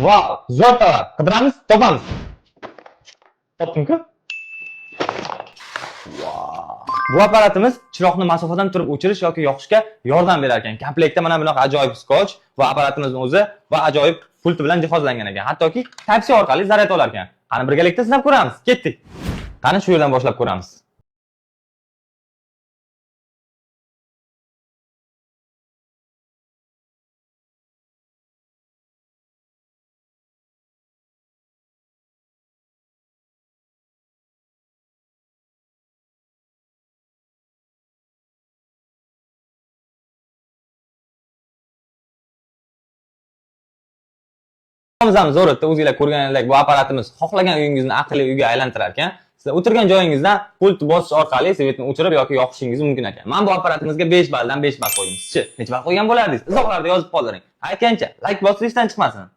va zo'rtava qidiramiz, topamiz. Topdimku? Bu apparatimiz chiroqni masofadan turib o'chirish yoki yoqishga yordam berar ekan. Komplektda mana bunaqa ajoyib skotch va apparatimizning o'zi va ajoyib pulti bilan jihozlangan ekan. Hattoki Type-C orqali zaryad olar ekan. Qani birgalikda sinab ko'ramiz. Ketdik. Qani shu yerdan boshlab ko'ramiz. Ham zo'ratda o'zingizlar ko'rganingizdek bu apparatimiz xohlagan uyingizni aqlli uyga aylantirar ekan. Siz o'tirgan joyingizdan pult bosish orqali svetni o'chirib yoki yoqishingiz mumkin ekan. Men bu apparatimizga 5 balldan 5 ball qo'ydim. Sizchi necha ball qo'ygan bo'lardingiz? Izohlarda yozib qoldiring. Aytgancha, like bosishdan chiqmasin.